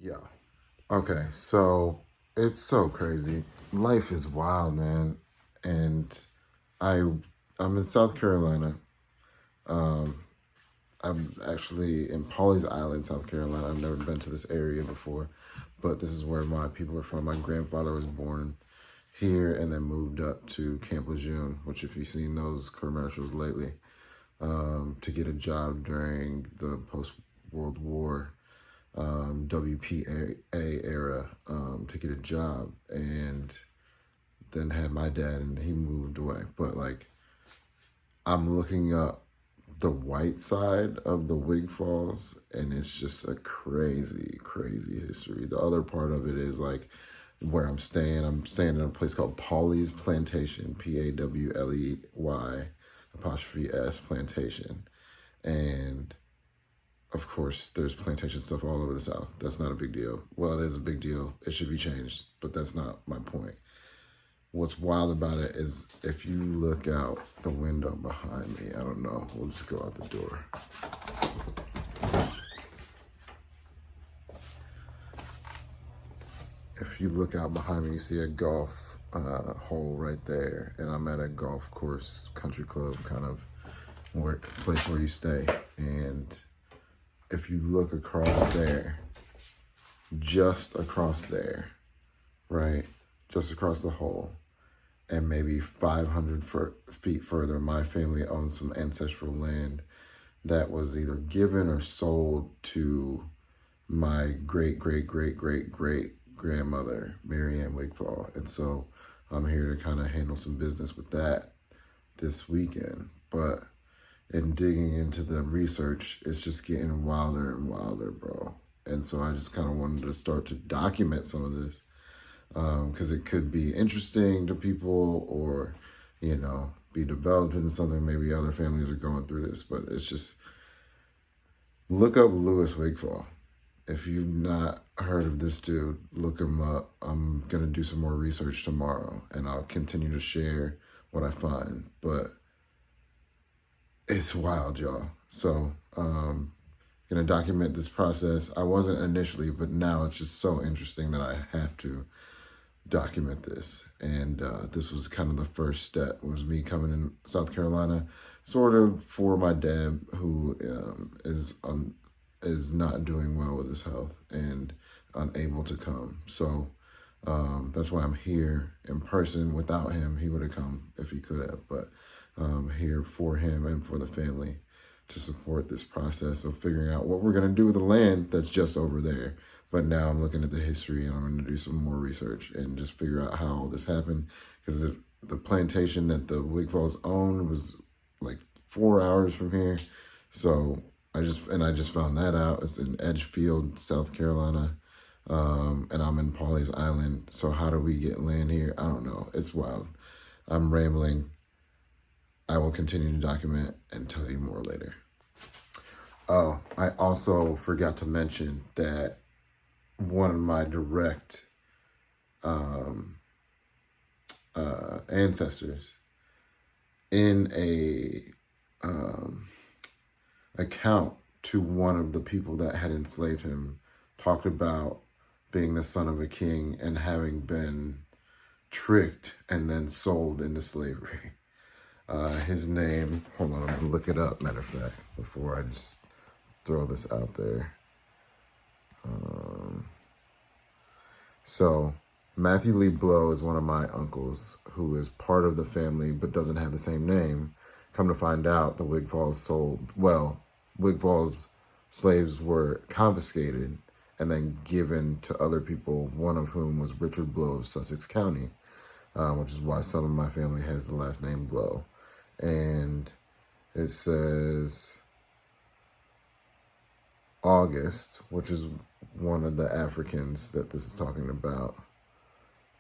Yeah. Okay. So it's so crazy. Life is wild, man. And I I'm in South Carolina. Um, I'm actually in Pawleys Island, South Carolina. I've never been to this area before, but this is where my people are from. My grandfather was born here and then moved up to Camp Lejeune, which if you've seen those commercials lately, to get a job during the post-World War WPA era to get a job, and then had my dad, and he moved away. But like, I'm looking up the white side of the Wigfalls, and it's just a crazy, crazy history. The other part of it is like where I'm staying. I'm staying in a place called Pawley's Plantation, Pawley apostrophe S Plantation, and of course, there's plantation stuff all over the South. That's not a big deal. Well, it is a big deal. It should be changed, but that's not my point. What's wild about it is if you look out the window behind me, I don't know, we'll just go out the door. If you look out behind me, you see a golf hole right there, and I'm at a golf course, country club kind of place where you stay. And if you look across there, just across there, right? Just across the hole, and maybe 500 feet further, my family owns some ancestral land that was either given or sold to my great, great, great, great, great grandmother, Mary Ann Wigfall. And so I'm here to kind of handle some business with that this weekend. But in digging into the research, it's just getting wilder and wilder, bro. And so I just kind of wanted to start to document some of this because it could be interesting to people or, be developed into something. Maybe other families are going through this, but it's just, look up Louis Wigfall. If you've not heard of this dude, look him up. I'm going to do some more research tomorrow, and I'll continue to share what I find. But it's wild, y'all. So, gonna document this process. I wasn't initially, but now it's just so interesting that I have to document this. And this was kind of the first step. It was me coming in South Carolina, sort of for my dad, who is not doing well with his health and unable to come. So that's why I'm here in person. Without him, he would have come if he could have, but here for him and for the family to support this process of figuring out what we're going to do with the land that's just over there. But now I'm looking at the history, and I'm going to do some more research and just figure out how all this happened, because the plantation that the Wigfalls owned was like 4 hours from here. So I just found that out. It's in Edgefield, South Carolina. And I'm in Pawleys Island. So how do we get land here? I don't know. It's wild. I'm rambling. I will continue to document and tell you more later. Oh, I also forgot to mention that one of my direct ancestors in a account to one of the people that had enslaved him talked about being the son of a king and having been tricked and then sold into slavery. His name, hold on, I'm gonna look it up, matter of fact, before I just throw this out there. So Matthew Lee Blow is one of my uncles who is part of the family but doesn't have the same name. Come to find out, the Wigfall's slaves were confiscated and then given to other people, one of whom was Richard Blow of Sussex County, which is why some of my family has the last name Blow. And it says August, which is one of the Africans that this is talking about.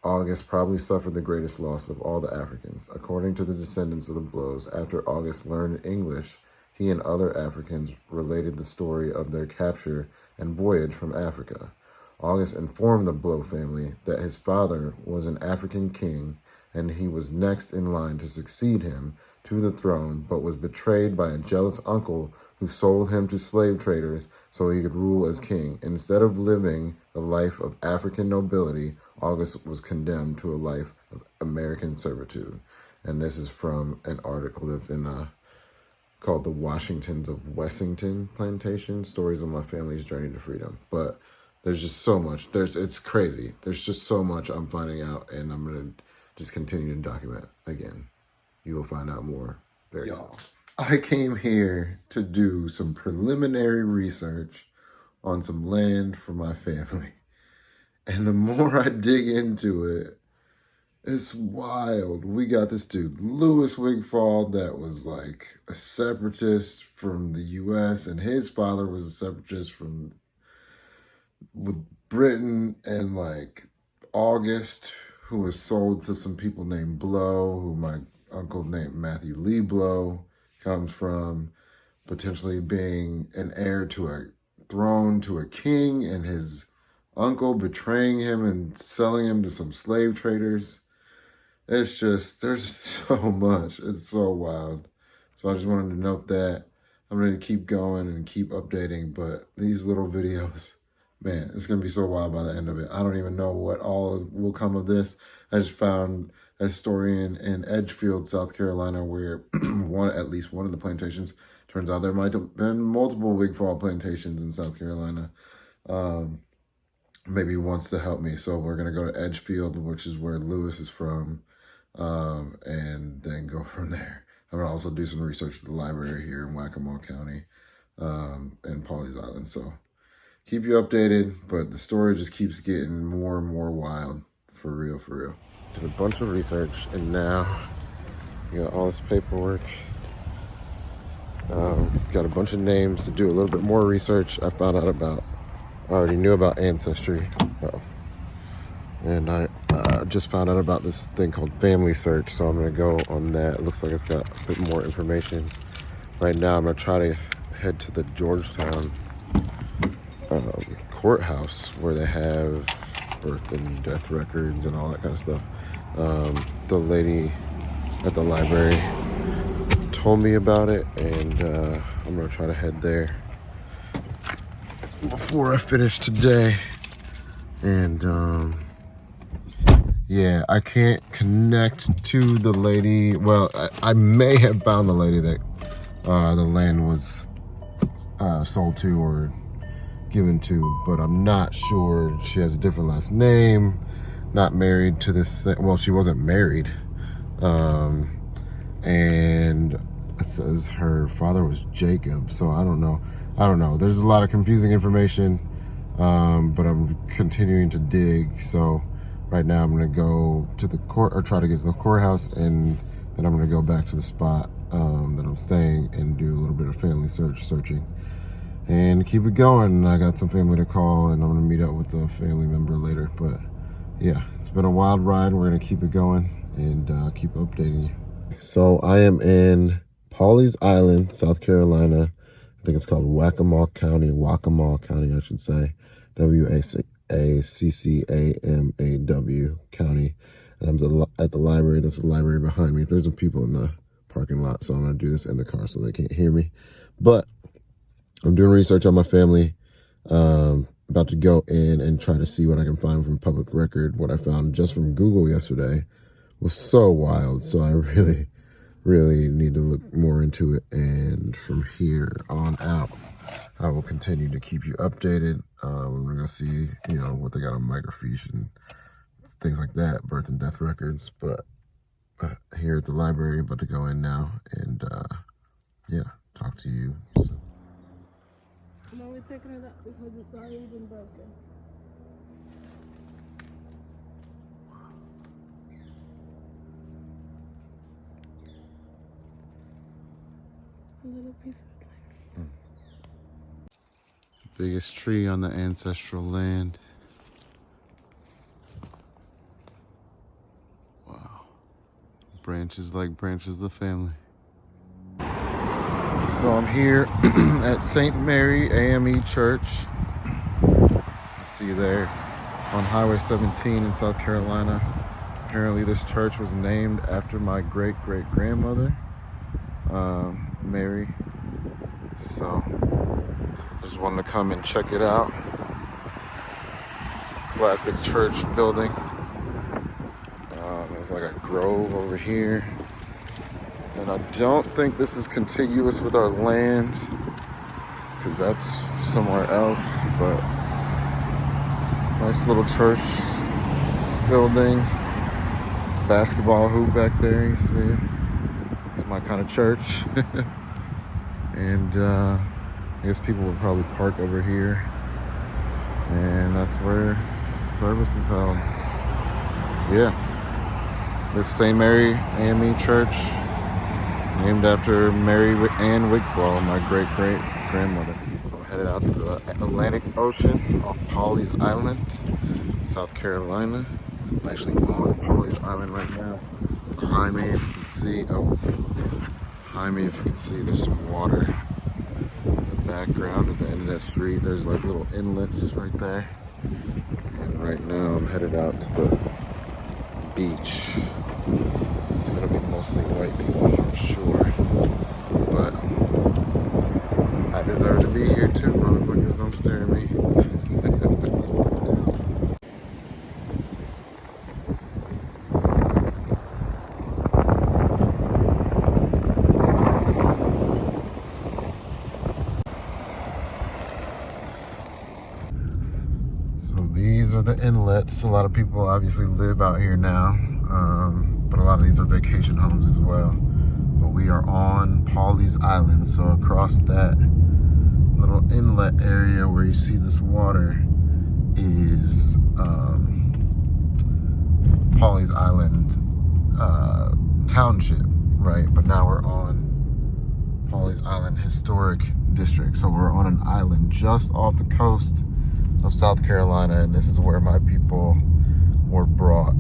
August probably suffered the greatest loss of all the Africans. According to the descendants of the Blows, after August learned English, he and other Africans related the story of their capture and voyage from Africa. August informed the Blow family that his father was an African king, and he was next in line to succeed him to the throne, but was betrayed by a jealous uncle who sold him to slave traders so he could rule as king. Instead of living the life of African nobility, August was condemned to a life of American servitude. And this is from an article that's in called The Washingtons of Wessington Plantation, Stories of My Family's Journey to Freedom. But there's just so much. It's crazy. There's just so much I'm finding out, and I'm going to just continue to document again. You will find out more very soon. I came here to do some preliminary research on some land for my family. And the more I dig into it, it's wild. We got this dude, Louis Wigfall, that was like a separatist from the U.S., and his father was a separatist with Britain, and like August, who was sold to some people named Blow, who my uncle named Matthew Lee Blow comes from, potentially being an heir to a throne to a king, and his uncle betraying him and selling him to some slave traders. It's just, there's so much. It's so wild. So I just wanted to note that. I'm going to keep going and keep updating, but these little videos, man, it's going to be so wild by the end of it. I don't even know what all will come of this. I just found a story in Edgefield, South Carolina, where at least one of the plantations, turns out there might have been multiple Wigfall plantations in South Carolina. Maybe wants to help me. So we're going to go to Edgefield, which is where Lewis is from, and then go from there. I'm going to also do some research at the library here in Whack-A-Mole County, and Pawleys Island. So keep you updated, but the story just keeps getting more and more wild. For real, for real. Did a bunch of research, and now you got all this paperwork. Got a bunch of names to do a little bit more research. I already knew about Ancestry. And I just found out about this thing called Family Search, so I'm going to go on that. It looks like it's got a bit more information. Right now, I'm going to try to head to the Georgetown courthouse, where they have birth and death records and all that kind of stuff. The lady at the library told me about it, and I'm going to try to head there before I finish today. And yeah, I can't connect to the lady. Well, I may have found the lady that the land was sold to or given to, but I'm not sure. She has a different last name, not married to this, well, she wasn't married, and it says her father was Jacob, so I don't know. There's a lot of confusing information, but I'm continuing to dig. So right now I'm going to go to the court, or try to get to the courthouse, and then I'm going to go back to the spot that I'm staying and do a little bit of family searching and keep it going. I got some family to call, and I'm going to meet up with a family member later. But yeah, it's been a wild ride. We're going to keep it going and keep updating you. So I am in Pawleys Island, South Carolina. I think it's called Whack-A-Mole County, I should say. W-A-C-C-A-M-A-W County. And I'm at the library. There's a library behind me. There's some people in the parking lot, so I'm going to do this in the car so they can't hear me. But I'm doing research on my family. About to go in and try to see what I can find from public record. What I found just from Google yesterday was so wild. So I really need to look more into it. And from here on out, I will continue to keep you updated. We're going to see, what they got on microfiche and things like that, birth and death records. But here at the library, about to go in now and, yeah, talk to you soon. I'm only picking it up because it's already been broken. A little piece of life. Biggest tree on the ancestral land. Wow. Branches like branches of the family. So I'm here at St. Mary AME Church. See you there on Highway 17 in South Carolina. Apparently this church was named after my great-great-grandmother. Mary. So just wanted to come and check it out. Classic church building. There's like a grove over here. And I don't think this is contiguous with our land, because that's somewhere else, but nice little church building. Basketball hoop back there, you see. It's my kind of church. And I guess people would probably park over here. And that's where service is held. Yeah. This St. Mary AME Church, named after Mary Ann Wigfall, my great-great-grandmother. So I'm headed out to the Atlantic Ocean off Pawleys Island, South Carolina. I'm actually on Pawleys Island right now. Behind me, if you can see, there's some water in the background. At the end of that street, there's like little inlets right there. And right now, I'm headed out to the beach. It's gonna be mostly white people, I'm sure. But I deserve to be here too, motherfuckers. Don't stare at me. So these are the inlets. A lot of people obviously live out here now. But a lot of these are vacation homes as well. But we are on Pawleys Island, so across that little inlet area where you see this water is Pawleys Island Township, right? But now we're on Pawleys Island Historic District, so we're on an island just off the coast of South Carolina, and this is where my people were brought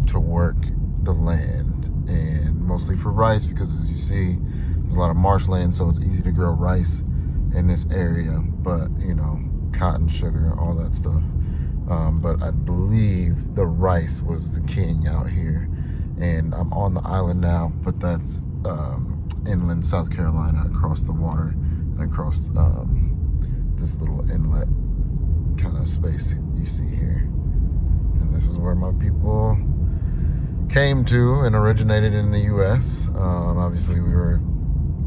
to work the land, and mostly for rice, because as you see, there's a lot of marshland, so it's easy to grow rice in this area. But you know, cotton, sugar, all that stuff. But I believe the rice was the king out here, and I'm on the island now, but that's inland South Carolina, across the water and across this little inlet kind of space you see here. And this is where my people came to and originated in the US. Obviously we were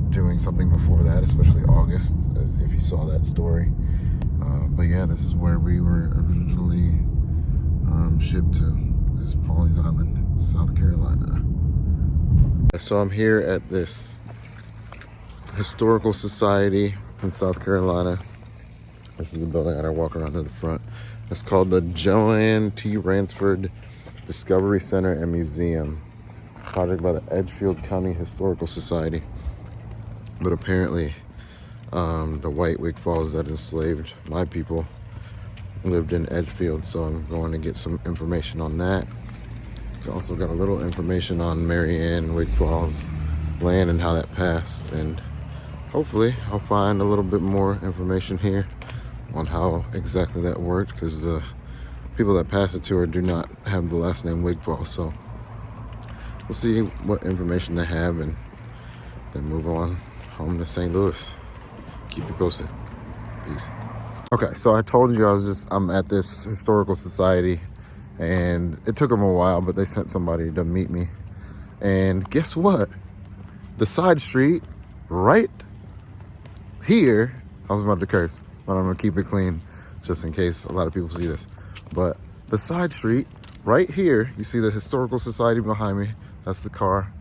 doing something before that, especially August, as if you saw that story. But yeah, this is where we were originally shipped to, is Pawleys Island, South Carolina. So I'm here at this historical society in South Carolina. This is the building. I gotta walk around to the front. It's called the Joanne T. Ransford Discovery Center and Museum. Project by the Edgefield County Historical Society. But apparently, the white Wigfalls that enslaved my people lived in Edgefield, so I'm going to get some information on that. Also got a little information on Mary Ann Wigfall's land and how that passed, and hopefully I'll find a little bit more information here on how exactly that worked, because the people that passed it to her do not have the last name Wigfall. So we'll see what information they have and then move on home to St. Louis. Keep you posted. Peace. Okay, so I told you I'm at this historical society, and it took them a while, but they sent somebody to meet me. And guess what? The side street right here, I was about to curse, but I'm gonna keep it clean just in case a lot of people see this. But the side street right here, you see the historical society behind me. That's the car,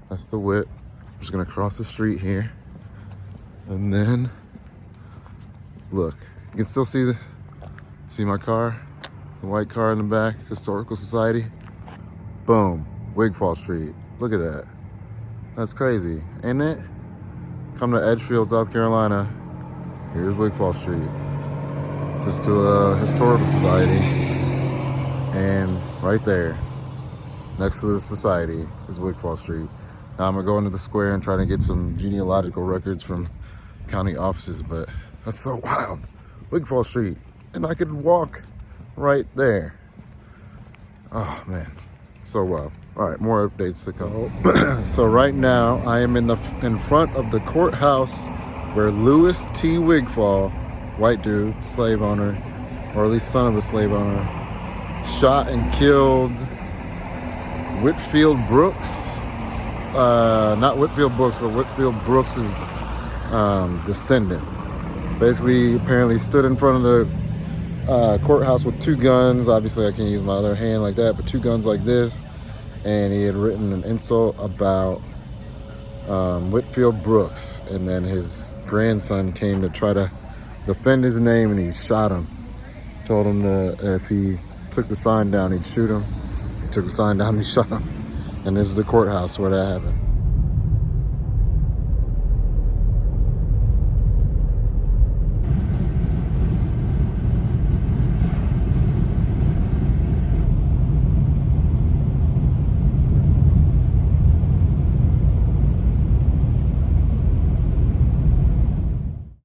that's the whip. I'm just gonna cross the street here. And then, look, you can still see my car, the white car in the back, Historical Society. Boom, Wigfall Street. Look at that. That's crazy, ain't it? Come to Edgefield, South Carolina. Here's Wigfall Street. Just to a historical society. And right there, next to the society, is Wigfall Street. Now I'm gonna go into the square and try to get some genealogical records from county offices, but that's so wild. Wigfall Street, and I could walk right there. Oh man, so wild. All right, more updates to come. So right now, I am in front of the courthouse where Louis T. Wigfall, white dude, slave owner, or at least son of a slave owner, shot and killed Whitfield Brooks. Not Whitfield Brooks, but Whitfield Brooks's descendant. Basically, apparently stood in front of the courthouse with two guns. Obviously, I can't use my other hand like that, but two guns like this. And he had written an insult about Whitfield Brooks. And then his grandson came to try to defend his name, and he shot him. Told him that if he took the sign down, he'd shoot him. He took the sign down and he shot him. And this is the courthouse where that happened.